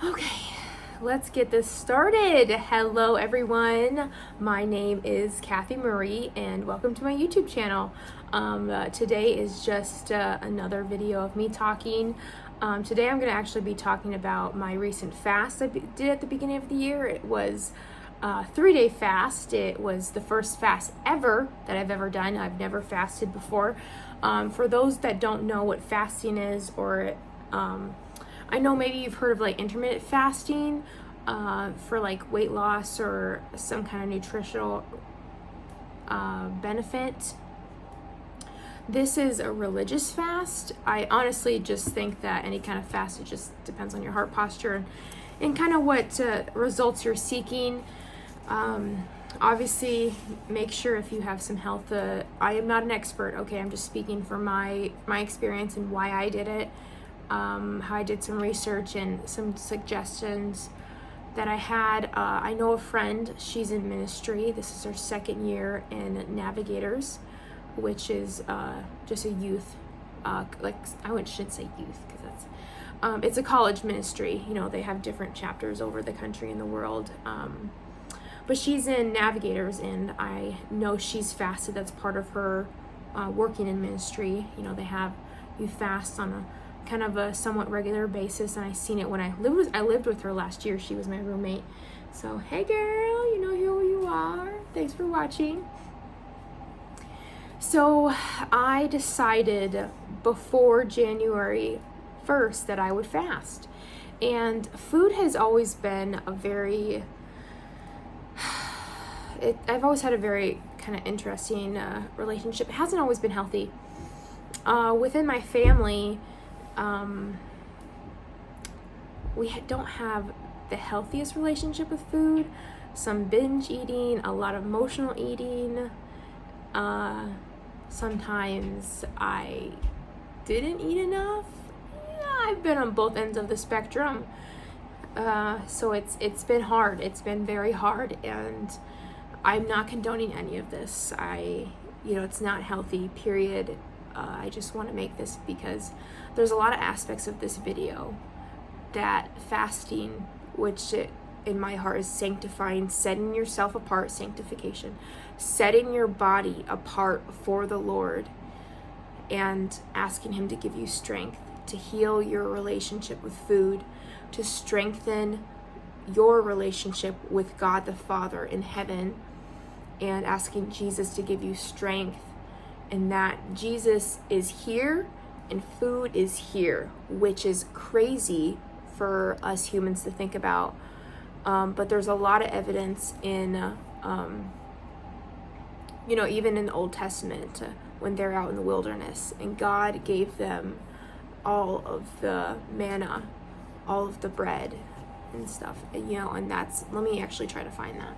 Okay, let's get this started. Hello everyone, my name is Kathy Marie and welcome to my YouTube channel. Today is just another video of me talking. Today I'm going to actually be talking about my recent fast I did at the beginning of the year. It was a 3-day fast. It was the first fast ever that I've ever done. I've never fasted before. For those that don't know what fasting is, or I know maybe you've heard of like intermittent fasting for like weight loss or some kind of nutritional benefit. This is a religious fast. I honestly just think that any kind of fast, it just depends on your heart posture and kind of what results you're seeking. Obviously, make sure if you have some health, I am not an expert, okay? I'm just speaking from my experience and why I did it. How I did some research and some suggestions that I had. I know a friend, she's in ministry. This is her second year in Navigators, which is just a youth, like I shouldn't say youth because that's, it's a college ministry. You know, they have different chapters over the country and the world. But she's in Navigators, and I know she's fasted. That's part of her working in ministry. You know, you fast on a kind of a somewhat regular basis, and I seen it when I lived with her last year. She was my roommate. So hey girl, you know who you are. Thanks for watching. So I decided before January 1st that I would fast, and food has always been a very I've always had a very kind of interesting relationship. It hasn't always been healthy within my family. We don't have the healthiest relationship with food. Some binge eating, a lot of emotional eating. Sometimes I didn't eat enough. Yeah, I've been on both ends of the spectrum. So it's been hard. It's been very hard, and I'm not condoning any of this. It's not healthy, period. I just want to make this because there's a lot of aspects of this video that fasting, which in my heart is sanctifying, setting yourself apart, sanctification, setting your body apart for the Lord and asking Him to give you strength, to heal your relationship with food, to strengthen your relationship with God the Father in heaven, and asking Jesus to give you strength, and that Jesus is here and food is here, which is crazy for us humans to think about. But there's a lot of evidence in, even in the Old Testament, when they're out in the wilderness and God gave them all of the manna, all of the bread and stuff, and let me actually try to find that.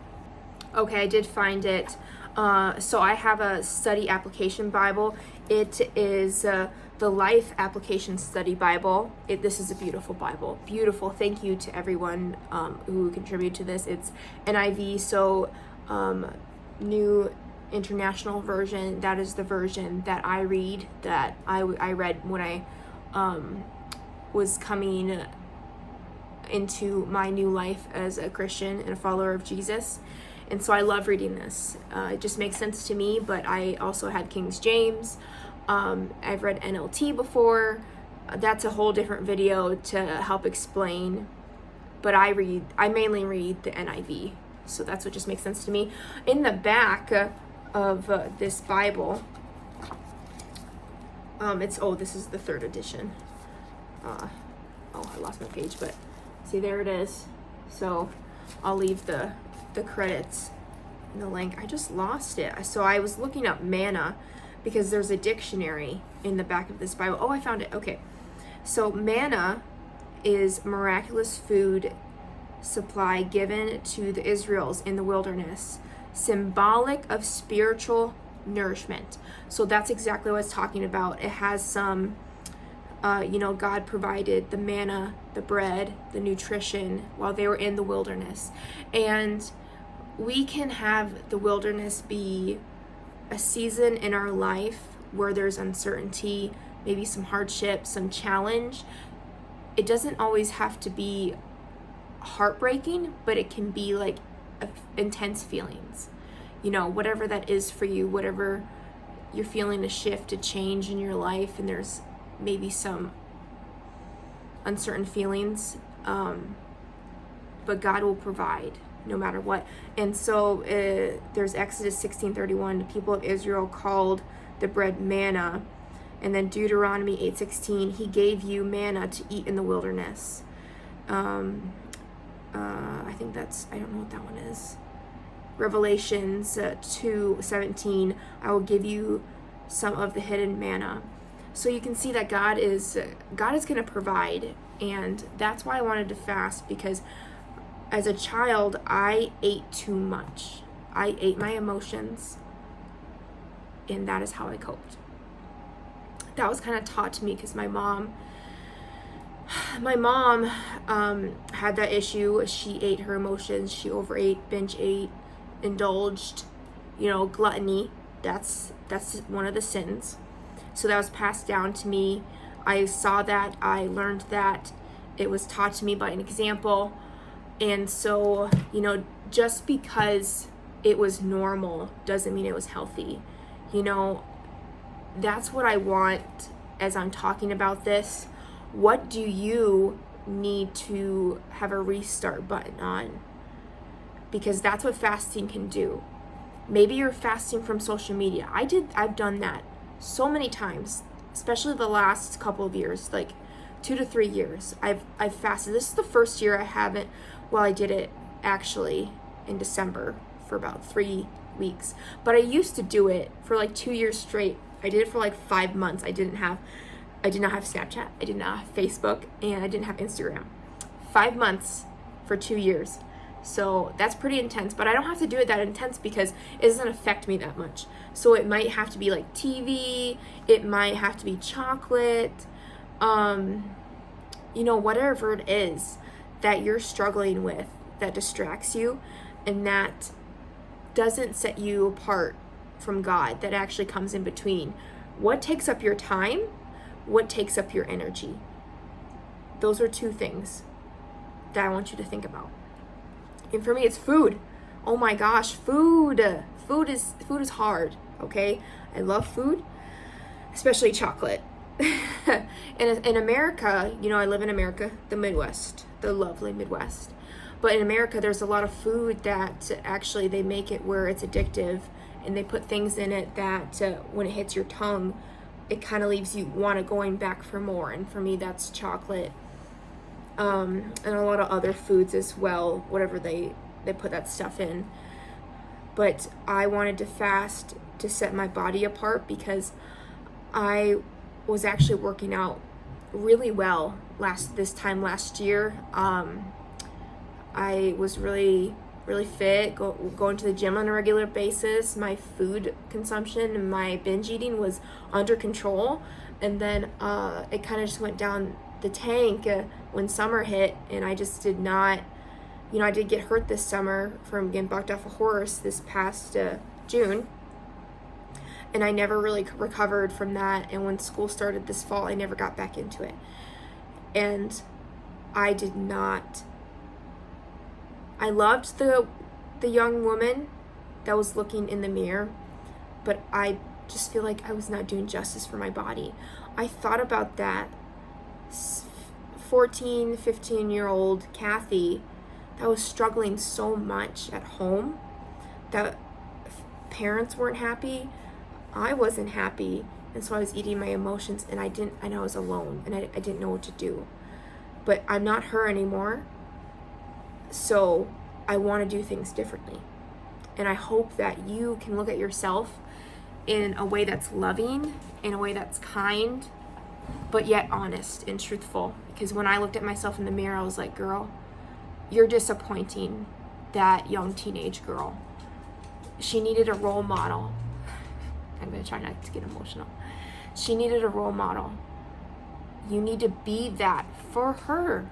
Okay, I did find it. So I have a study application Bible. It is the Life Application Study Bible. This is a beautiful Bible. Beautiful. Thank you to everyone who contributed to this. It's NIV, so New International Version. That is the version that I read, that I read when I was coming into my new life as a Christian and a follower of Jesus. And so I love reading this. It just makes sense to me, but I also had King James. I've read NLT before. That's a whole different video to help explain. But I mainly read the NIV. So that's what just makes sense to me. In the back of this Bible, this is the 3rd edition. I lost my page, but see, there it is. So I'll leave the credits and the link. I just lost it. So I was looking up manna because there's a dictionary in the back of this Bible. Oh, I found it. Okay. So manna is miraculous food supply given to the Israelites in the wilderness, symbolic of spiritual nourishment. So that's exactly what it's talking about. It has some God provided the manna, the bread, the nutrition while they were in the wilderness. And we can have the wilderness be a season in our life where there's uncertainty, maybe some hardship, some challenge. It doesn't always have to be heartbreaking, but it can be like intense feelings. You know, whatever that is for you, whatever you're feeling, a shift, a change in your life, and there's maybe some uncertain feelings, but God will provide no matter what. And so there's Exodus 16:31, the people of Israel called the bread manna, and then Deuteronomy 8:16, he gave you manna to eat in the wilderness. I think that's, I don't know what that one is. Revelations 2:17, I will give you some of the hidden manna. So you can see that God is going to provide, and that's why I wanted to fast, because as a child, I ate too much. I ate my emotions, and that is how I coped. That was kind of taught to me because my mom had that issue. She ate her emotions. She overate, binge ate, indulged, gluttony. That's one of the sins. So that was passed down to me. I saw that. I learned that. It was taught to me by an example. And so, just because it was normal doesn't mean it was healthy. That's what I want as I'm talking about this. What do you need to have a restart button on? Because that's what fasting can do. Maybe you're fasting from social media. I've done that so many times, especially the last couple of years, like 2 to 3 years. I've fasted. This is the first year I haven't. Well, I did it actually in December for about 3 weeks. But I used to do it for like 2 years straight. I did it for like 5 months. I did not have Snapchat. I did not have Facebook, and I didn't have Instagram. 5 months for 2 years. So that's pretty intense, but I don't have to do it that intense because it doesn't affect me that much. So it might have to be like TV, it might have to be chocolate, whatever it is that you're struggling with that distracts you and that doesn't set you apart from God, that actually comes in between. What takes up your time? What takes up your energy? Those are 2 things that I want you to think about. And for me, it's food. Oh my gosh, food. Food is hard, okay? I love food, especially chocolate. In America, I live in America, the Midwest, the lovely Midwest. But in America, there's a lot of food that actually they make it where it's addictive, and they put things in it that when it hits your tongue, it kind of leaves you going back for more. And for me, that's chocolate. And a lot of other foods as well, whatever they put that stuff in. But I wanted to fast to set my body apart because I was actually working out really well this time last year. I was really, really fit, going to the gym on a regular basis. My food consumption and my binge eating was under control. And then it kind of just went down the tank when summer hit, and I just did not, I did get hurt this summer from getting bucked off a horse this past June, and I never really recovered from that. And when school started this fall, I never got back into it, and I loved the young woman that was looking in the mirror, but I just feel like I was not doing justice for my body. I thought about that 14, 15-year-old Kathy that was struggling so much at home, that parents weren't happy, I wasn't happy, and so I was eating my emotions, and I know I was alone, and I didn't know what to do. But I'm not her anymore, so I want to do things differently. And I hope that you can look at yourself in a way that's loving, in a way that's kind, but yet honest and truthful. Because when I looked at myself in the mirror, I was like, girl, you're disappointing that young teenage girl. She needed a role model. I'm going to try not to get emotional. She needed a role model. You need to be that for her.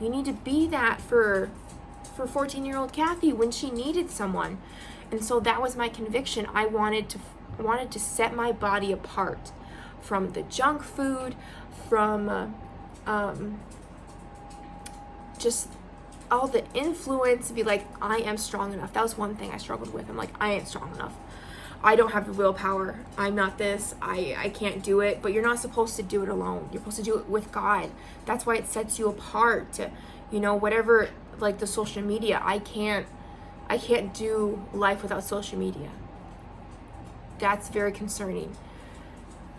You need to be that for 14-year-old Kathy when she needed someone. And so that was my conviction. I wanted to set my body apart from the junk food, from just all the influence to be like, I am strong enough. That was one thing I struggled with. I'm like, I ain't strong enough. I don't have the willpower. I'm not this. I can't do it. But you're not supposed to do it alone. You're supposed to do it with God. That's why it sets you apart. You know, whatever, like the social media, I can't do life without social media. That's very concerning.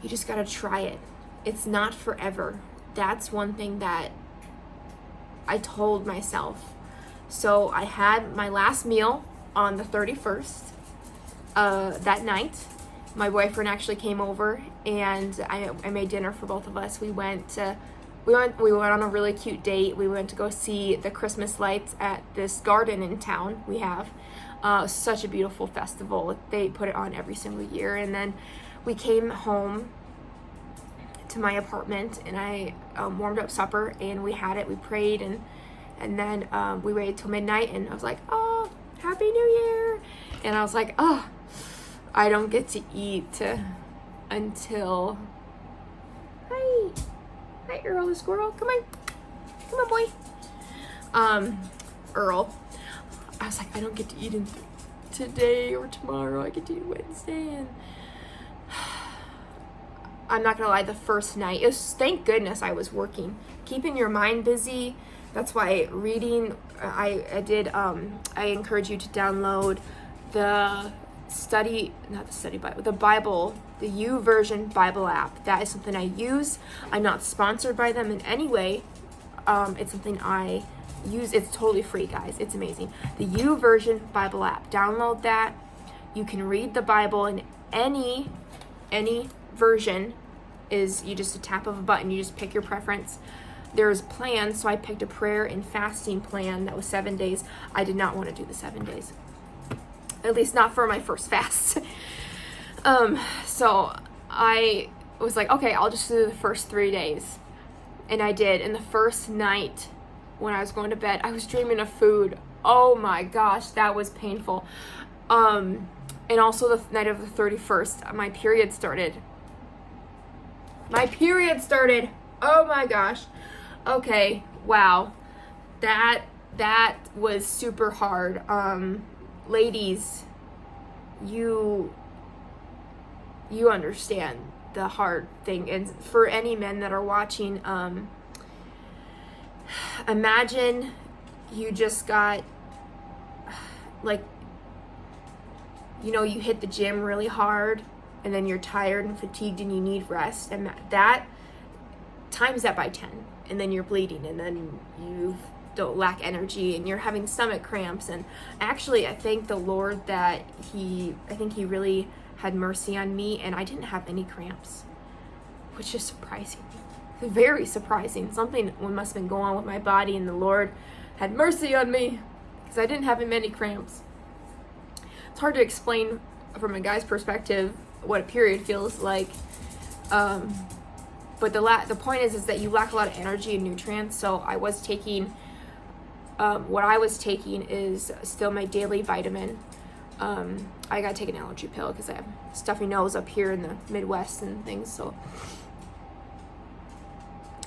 You just gotta try it. It's not forever. That's one thing that I told myself. So I had my last meal on the 31st. That night, my boyfriend actually came over, and I made dinner for both of us. We went on a really cute date. We went to go see the Christmas lights at this garden in town we have. Such a beautiful festival. They put it on every single year. And then we came home to my apartment, and I warmed up supper, and we had it. We prayed, and then we waited till midnight, and I was like, oh, Happy New Year. And I was like, oh, I don't get to eat until... Hi, Earl the squirrel. Come on, boy. Earl. I was like, I don't get to eat today or tomorrow. I get to eat Wednesday. And I'm not gonna lie, the first night, thank goodness I was working. Keeping your mind busy. That's why reading, I encourage you to download the Bible, the YouVersion Bible app. That is something I use. I'm not sponsored by them in any way. It's something I use. It's totally free, guys. It's amazing. The YouVersion Bible app. Download that. You can read the Bible in any version. Is you just a tap of a button. You just pick your preference. There's plans, so I picked a prayer and fasting plan that was 7 days. I did not want to do the 7 days. At least not for my first fast. So I was like, okay, I'll just do the first 3 days. And I did. And the first night when I was going to bed, I was dreaming of food. Oh my gosh, that was painful. And also the night of the 31st, my period started. Oh my gosh. Okay, wow. That was super hard. Ladies, you understand the hard thing. And for any men that are watching, imagine you just got, like, you know, you hit the gym really hard, and then you're tired and fatigued and you need rest, and that times that by 10, and then you're bleeding, and then you don't lack energy, and you're having stomach cramps. And actually, I thank the Lord that I think he really had mercy on me, and I didn't have any cramps, which is surprising. Very surprising. Something must have been going on with my body, and the Lord had mercy on me, because I didn't have many cramps. It's hard to explain from a guy's perspective what a period feels like. But the point is that you lack a lot of energy and nutrients. So I was taking, what I was taking is still my daily vitamin. I gotta take an allergy pill because I have stuffy nose up here in the Midwest and things. So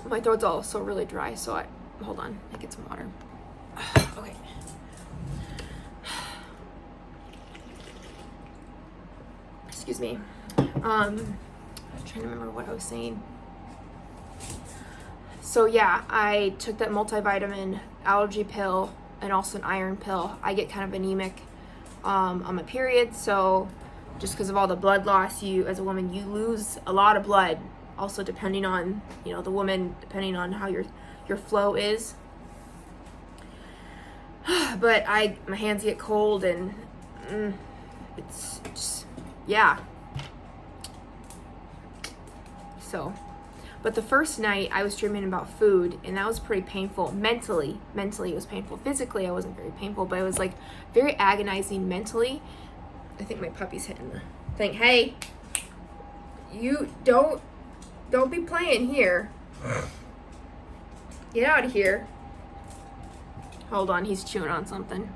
my throat's also really dry. So hold on, I get some water. Okay. Excuse me. I'm trying to remember what I was saying. So yeah, I took that multivitamin, allergy pill, and also an iron pill. I get kind of anemic on my period, so just because of all the blood loss, as a woman, you lose a lot of blood. Also, depending on, the woman, depending on how your flow is. But my hands get cold, and it's just, yeah. So, but the first night I was dreaming about food, and that was pretty painful. Mentally it was painful. Physically, I wasn't very painful, but it was like very agonizing mentally. I think my puppy's hitting the thing. Hey, you don't be playing here. Get out of here. Hold on, he's chewing on something.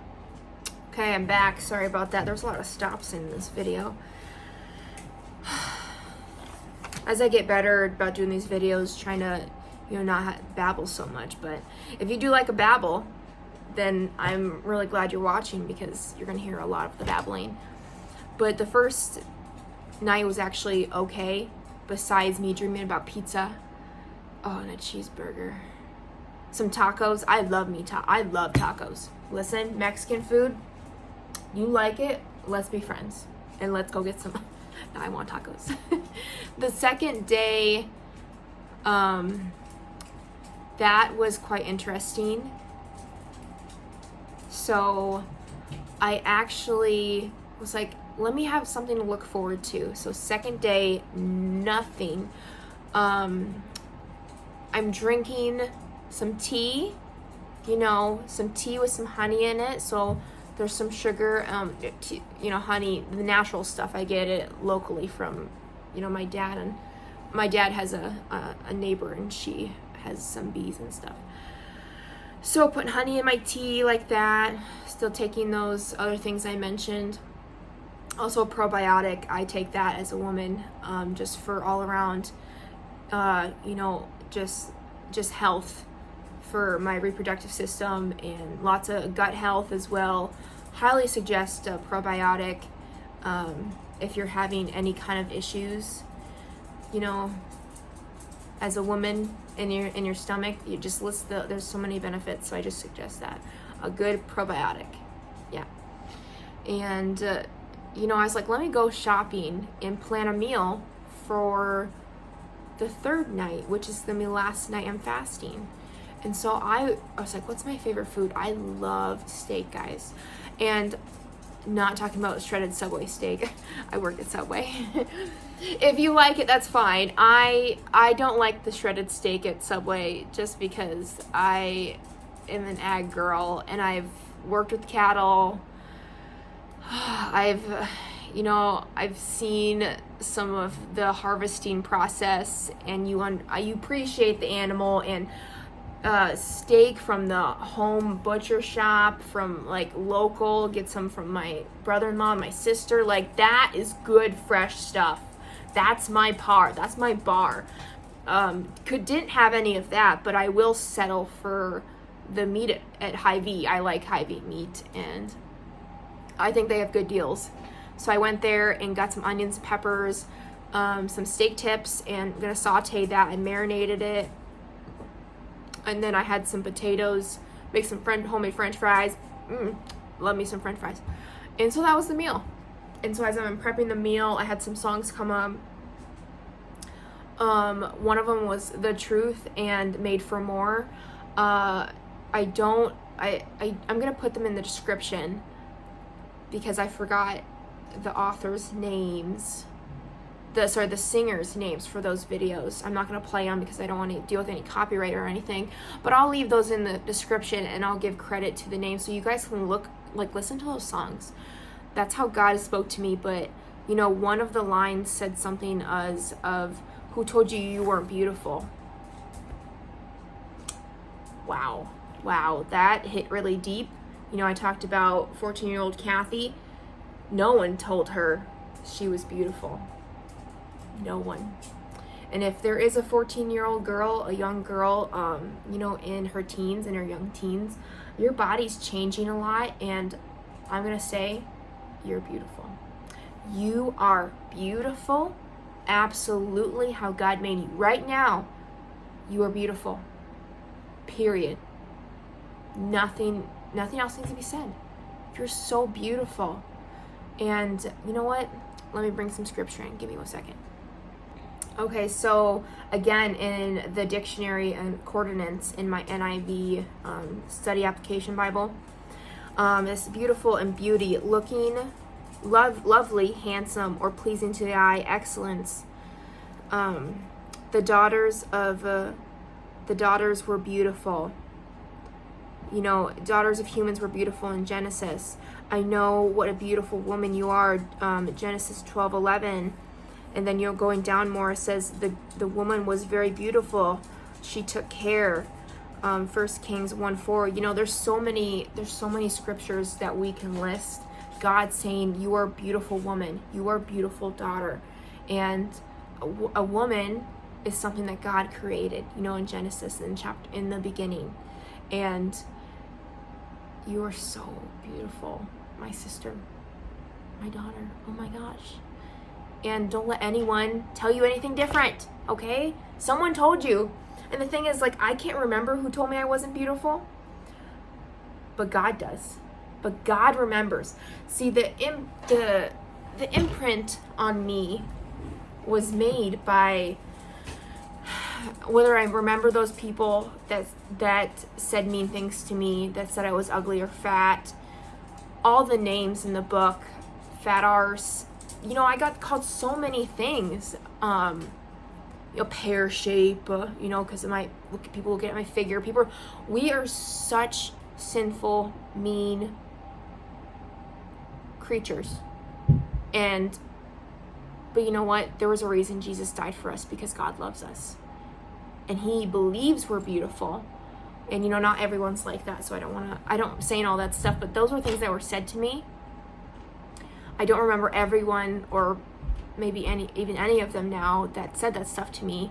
Okay, I'm back. Sorry about that. There's a lot of stops in this video. As I get better about doing these videos, trying to, not babble so much. But if you do like a babble, then I'm really glad you're watching, because you're going to hear a lot of the babbling. But the first night was actually okay, besides me dreaming about pizza. Oh, and a cheeseburger. Some tacos. I love tacos. Listen, Mexican food, you like it, let's be friends. And let's go get some. Now I want tacos. The second day, that was quite interesting. So I actually was like, let me have something to look forward to. So second day, nothing. I'm drinking some tea, some tea with some honey in it. So there's some sugar, honey, the natural stuff. I get it locally from, my dad. And my dad has a neighbor, and she has some bees and stuff. So putting honey in my tea like that. Still taking those other things I mentioned. Also probiotic. I take that as a woman, just for all around, just health for my reproductive system, and lots of gut health as well. Highly suggest a probiotic if you're having any kind of issues, as a woman in your stomach. You just list there's so many benefits, so I just suggest a good probiotic. Yeah. And I was like, let me go shopping and plan a meal for the third night, which is the last night I'm fasting. And so I was like, what's my favorite food? I love steak, guys. And not talking about shredded Subway steak. I work at Subway. If you like it, that's fine. I don't like the shredded steak at Subway, just because I am an ag girl, and I've worked with cattle. I've seen some of the harvesting process, and you appreciate the animal. And steak from the home butcher shop, from like local, get some from my brother-in-law, my sister, like that is good fresh stuff. That's my bar. Didn't have any of that, but I will settle for the meat at Hy-Vee. I like Hy-Vee meat, and I think they have good deals. So I went there and got some onions, peppers, some steak tips, and I'm gonna saute that. I marinated it. And then I had some potatoes, make some homemade French fries. Love me some French fries. And so that was the meal. And so as I'm prepping the meal, I had some songs come up. One of them was The Truth and Made for More. I'm gonna put them in the description, because I forgot the author's names. The singers' names for those videos. I'm not going to play them because I don't want to deal with any copyright or anything, but I'll leave those in the description, and I'll give credit to the names so you guys can listen to those songs. That's how God spoke to me. But one of the lines said something as of, who told you you weren't beautiful? Wow, that hit really deep. I talked about 14-year-old Kathy. No one told her she was beautiful. No one. And if there is a 14-year-old girl, a young girl, in her teens, in her young teens, your body's changing a lot, and I'm going to say, you're beautiful. You are beautiful, absolutely how God made you. Right now, you are beautiful. Period. Nothing else needs to be said. You're so beautiful. And you know what? Let me bring some scripture in. Give me 1 second. Okay, so again, in the dictionary and coordinates in my NIV study application Bible, it's beautiful and beauty, looking, lovely, handsome, or pleasing to the eye, excellence. The daughters were beautiful. Daughters of humans were beautiful in Genesis. I know what a beautiful woman you are, Genesis 12:11. And then going down more, it says the woman was very beautiful. She took care. 1 Kings 1:4. There's so many scriptures that we can list. God saying, you are a beautiful woman. You are a beautiful daughter. And a woman is something that God created, in Genesis, in the beginning. And You are so beautiful, my sister, my daughter. Oh my gosh. And don't let anyone tell you anything different, okay? Someone told you. And the thing is, like, I can't remember who told me I wasn't beautiful, but God does. But God remembers. See, the imprint on me was made by whether I remember those people that said mean things to me, that said I was ugly or fat, all the names in the book, fat arse. You know, I got called so many things. Pear shape, because people look at my figure. We are such sinful, mean creatures. But you know what? There was a reason Jesus died for us, because God loves us. And he believes we're beautiful. And not everyone's like that, so I don't saying all that stuff, but those were things that were said to me. I don't remember everyone, or maybe even any of them now that said that stuff to me,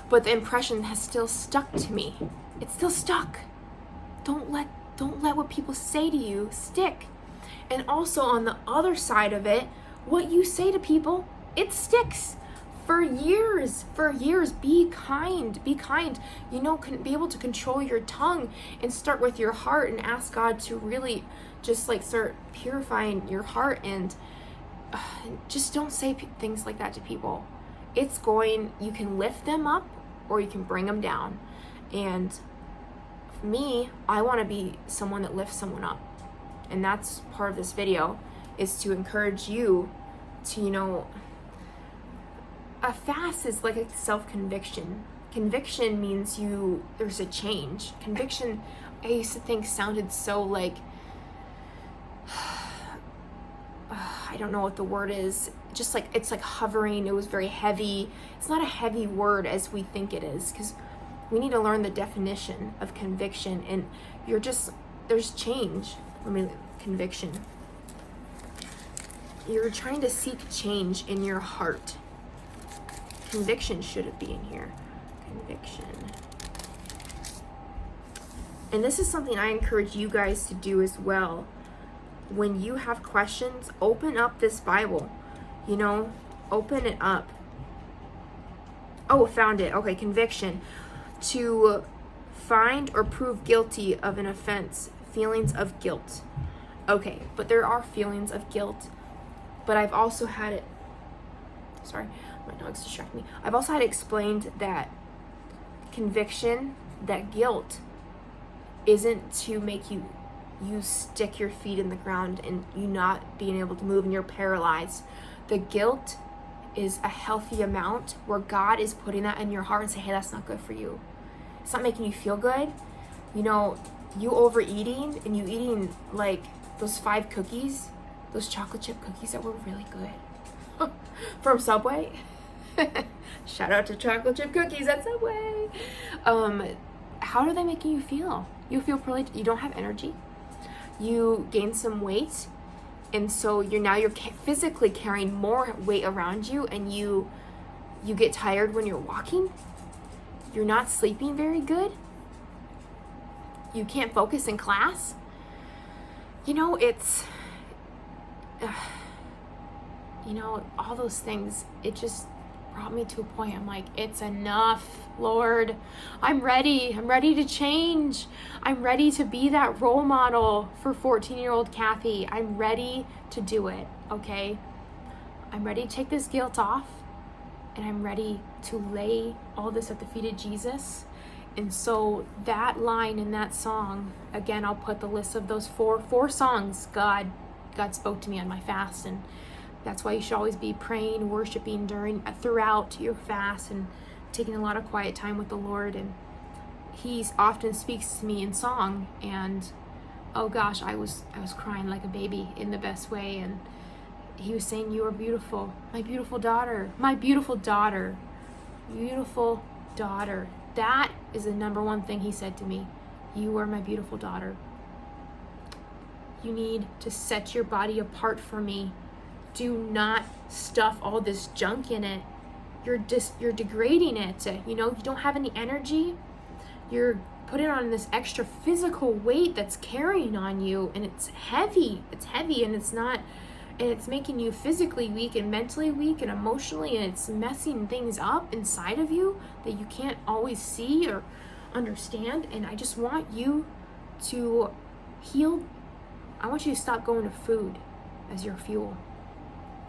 but the impression has still stuck to me. It's still stuck. Don't let what people say to you stick. And also on the other side of it, what you say to people, it sticks. For years, be kind. Be able to control your tongue and start with your heart and ask God to really just start purifying your heart, and just don't say things like that to people. You can lift them up or you can bring them down. And for me, I want to be someone that lifts someone up. And that's part of this video, is to encourage you to, a fast is like a self-conviction. Conviction means there's a change. Conviction, I used to think sounded so I don't know what the word is. Just it's like hovering. It was very heavy. It's not a heavy word as we think it is, because we need to learn the definition of conviction. And there's change. Conviction. You're trying to seek change in your heart. Conviction should be in here. Conviction. And this is something I encourage you guys to do as well. When you have questions, open up this Bible. Open it up. Oh, found it. Okay, conviction. To find or prove guilty of an offense, feelings of guilt. Okay, but there are feelings of guilt. But I've also had it. Sorry, my dog's distracting me. I've also had it explained that conviction, that guilt, isn't to make you stick your feet in the ground and you not being able to move and you're paralyzed. The guilt is a healthy amount where God is putting that in your heart and say, hey, that's not good for you. It's not making you feel good. You overeating and you eating those 5 cookies, those chocolate chip cookies that were really good from Subway. Shout out to chocolate chip cookies at Subway. How are they making you feel? You feel you don't have energy. You gain some weight, and so you're physically carrying more weight around you, and you get tired when you're walking. You're not sleeping very good. You can't focus in class. It's all those things. It just brought me to a point. I'm like, it's enough, Lord. I'm ready to change. I'm ready to be that role model for 14-year-old Kathy. I'm ready to do it, okay? I'm ready to take this guilt off, and I'm ready to lay all this at the feet of Jesus. And so that line in that song, again, I'll put the list of those four songs God spoke to me on my fast, and that's why you should always be praying, worshiping throughout your fast, and taking a lot of quiet time with the Lord. And he often speaks to me in song, and oh gosh, I was crying like a baby in the best way. And he was saying, you are beautiful, my beautiful daughter, my beautiful daughter, beautiful daughter. That is the number one thing he said to me. You are my beautiful daughter. You need to set your body apart for me. Do not stuff all this junk in it. You're degrading it. You don't have any energy. You're putting on this extra physical weight that's carrying on you, and it's heavy, and it's making you physically weak and mentally weak and emotionally, and it's messing things up inside of you that you can't always see or understand. And I just want you to heal. I want you to stop going to food as your fuel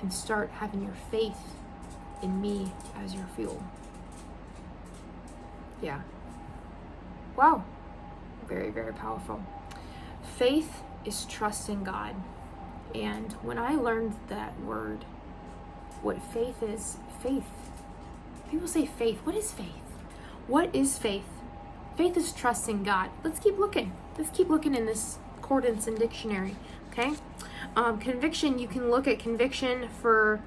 and start having your faith in me as your fuel. Yeah. Wow. Very, very powerful. Faith is trusting God. And when I learned that word, what faith is, people say faith. What is faith? What is faith? Faith is trusting God. Let's keep looking. In this concordance and dictionary, okay? Conviction, you can look at conviction for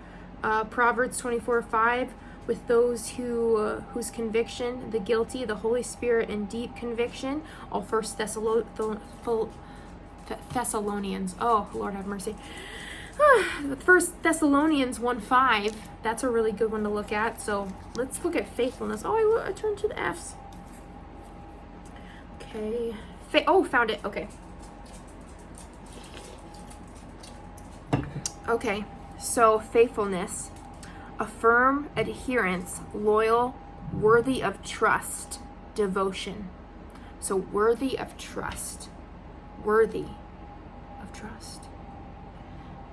Proverbs 24:5, with those whose conviction, the guilty, the Holy Spirit, and deep conviction. All First Thessalonians. Oh, Lord have mercy. First Thessalonians 1:5. That's a really good one to look at. So let's look at faithfulness. Oh, I turned to the F's. Okay. Found it. Okay. Okay. So faithfulness, a firm adherence, loyal, worthy of trust, devotion. So worthy of trust.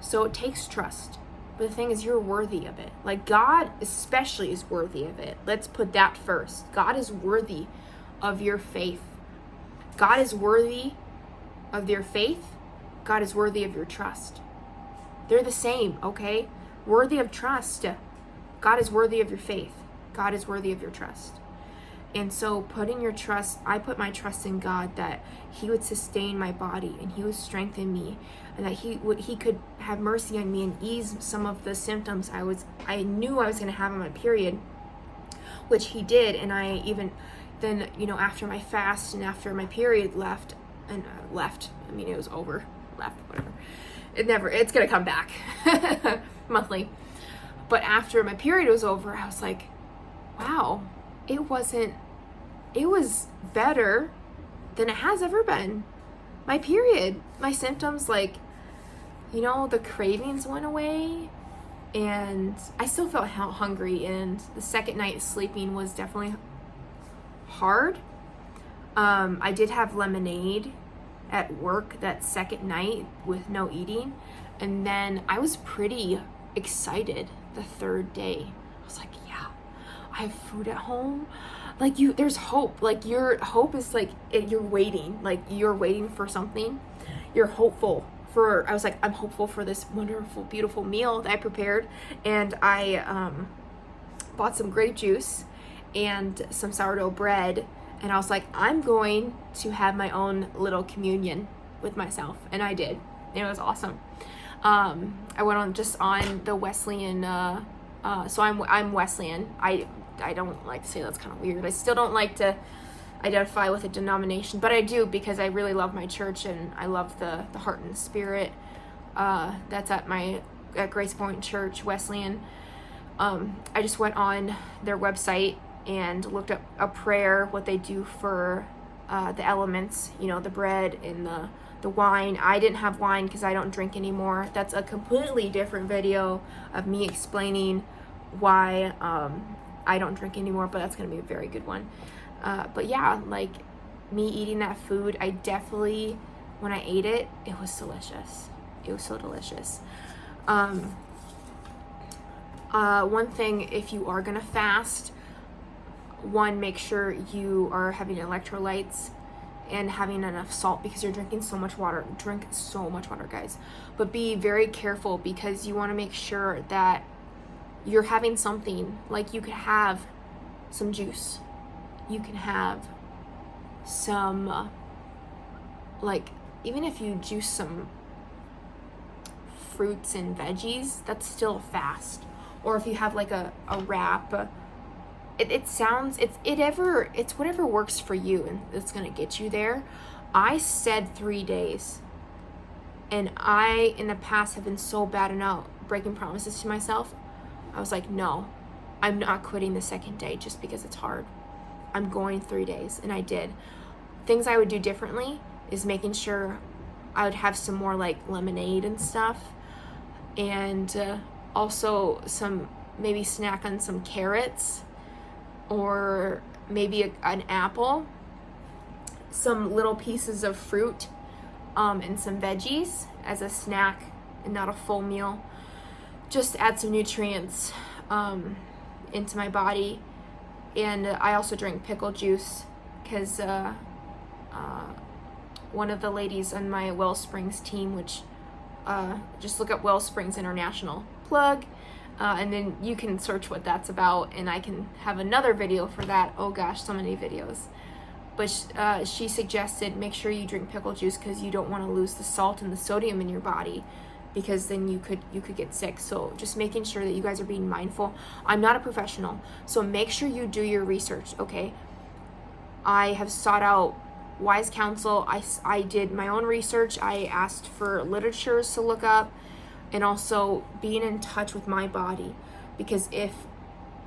So it takes trust. But the thing is, you're worthy of it. Like, God especially is worthy of it. Let's put that first. God is worthy of your faith. God is worthy of your faith. God is worthy of your trust. They're the same, okay? Worthy of trust. God is worthy of your faith. God is worthy of your trust. And so I put my trust in God that he would sustain my body and he would strengthen me, and that he could have mercy on me and ease some of the symptoms I knew I was going to have on my period, which he did. And then, after my fast and after my period left, it was over, whatever. It's going to come back monthly. But after my period was over, I was like, wow, it was better than it has ever been. My period, my symptoms, the cravings went away, and I still felt hungry, and the second night sleeping was definitely hard. I did have lemonade at work that second night with no eating, and then I was pretty excited the third day. I was like, yeah, I have food at home. There's hope. Your hope is you're waiting for something. You're hopeful I'm hopeful for this wonderful, beautiful meal that I prepared. And I bought some grape juice and some sourdough bread. And I was like, I'm going to have my own little communion with myself. And I did. It was awesome. I went on the Wesleyan, so I'm Wesleyan. I don't like to say that's kind of weird. I still don't like to identify with a denomination, but I do, because I really love my church and I love the heart and spirit that's at Grace Point Church, Wesleyan. I just went on their website and looked up a prayer, what they do for the elements, the bread and the wine. I didn't have wine because I don't drink anymore. That's a completely different video of me explaining why I don't drink anymore, but that's going to be a very good one. But yeah, me eating that food, I definitely, when I ate it, it was delicious. It was so delicious. One thing, if you are going to fast, make sure you are having electrolytes and having enough salt, because you're drinking so much water. Drink so much water, guys. But be very careful, because you want to make sure that you're having something. You could have some juice. You can have some, even if you juice some fruits and veggies, that's still a fast. Or if you have a wrap, it's whatever works for you, and it's going to get you there. I said 3 days, and I in the past have been so bad about breaking promises to myself. I was like, no, I'm not quitting the second day just because it's hard. I'm going 3 days, and I did. things I would do differently is making sure I would have some more like lemonade and stuff, and also maybe snack on some carrots, or maybe an apple, some little pieces of fruit, and some veggies as a snack and not a full meal. Just add some nutrients into my body. And I also drink pickle juice because one of the ladies on my Wellsprings team, which just look up Wellsprings International, plug, and then you can search what that's about, and I can have another video for that. Oh gosh, so many videos. But she suggested make sure you drink pickle juice because you don't want to lose the salt and the sodium in your body, because then you could get sick. So just making sure that you guys are being mindful. I'm not a professional, so make sure you do your research, okay? I have sought out wise counsel. I did my own research. I asked for literatures to look up, and also being in touch with my body, because if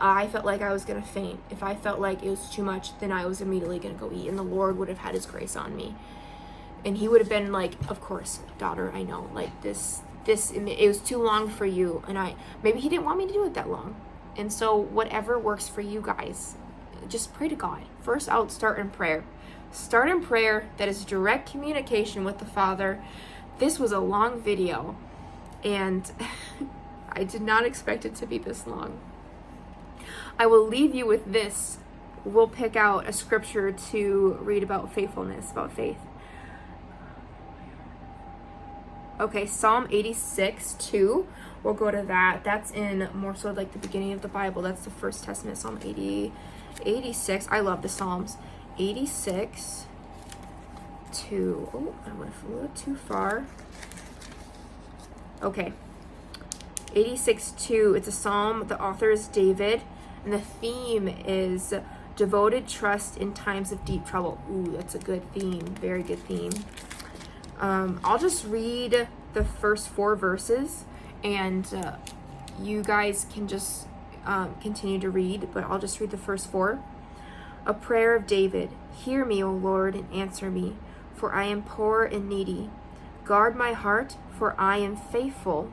I felt like I was going to faint, if I felt like it was too much, then I was immediately going to go eat, and the Lord would have had his grace on me. And he would have been like, of course, daughter, I know, like this, it was too long for you. And maybe he didn't want me to do it that long. And so whatever works for you guys, just pray to God. First, I'll start in prayer. Start in prayer. That is direct communication with the Father. This was a long video, and I did not expect it to be this long. I will leave you with this. We'll pick out a scripture to read about faithfulness, about faith. Okay, Psalm 86:2. We'll go to that. That's in more so like the beginning of the Bible. That's the First Testament, Psalm 86. I love the Psalms. 86:2. Oh, I went a little too far. Okay. 86:2. It's a psalm. The author is David, and the theme is devoted trust in times of deep trouble. Ooh, that's a good theme. Very good theme. I'll just read the first 4 verses, and you guys can just continue to read, but I'll just read the first 4. A prayer of David. Hear me, O Lord, and answer me, for I am poor and needy. Guard my heart, for I am faithful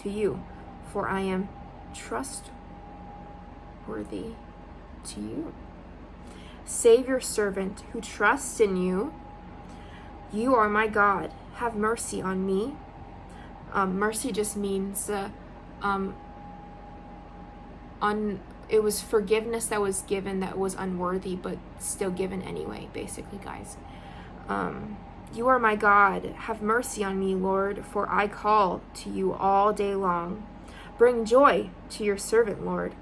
to you, for I am trustworthy to you. Save your servant who trusts in you. You are my God. Have mercy on me. Mercy just means it was forgiveness that was given that was unworthy, but still given anyway, basically, guys. You are my God. Have mercy on me, Lord, for I call to you all day long. Bring joy to your servant, Lord,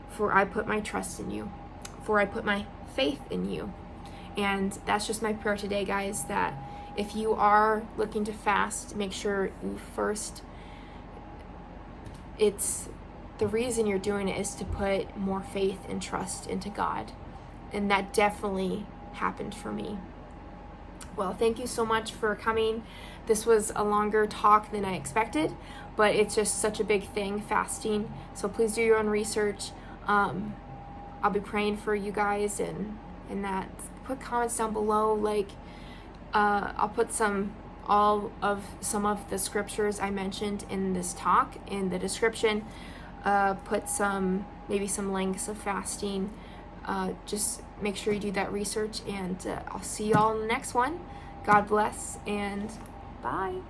for I put my trust in you, for I put my faith in you. And that's just my prayer today, guys, that if you are looking to fast, make sure you first, the reason you're doing it is to put more faith and trust into God. And that definitely happened for me. Well, thank you so much for coming. This was a longer talk than I expected, but it's just such a big thing, fasting. So please do your own research. I'll be praying for you guys, and that. Put comments down below, like, I'll put some of the scriptures I mentioned in this talk in the description. Put maybe some links of fasting. Just make sure you do that research, and I'll see y'all in the next one. God bless, and bye.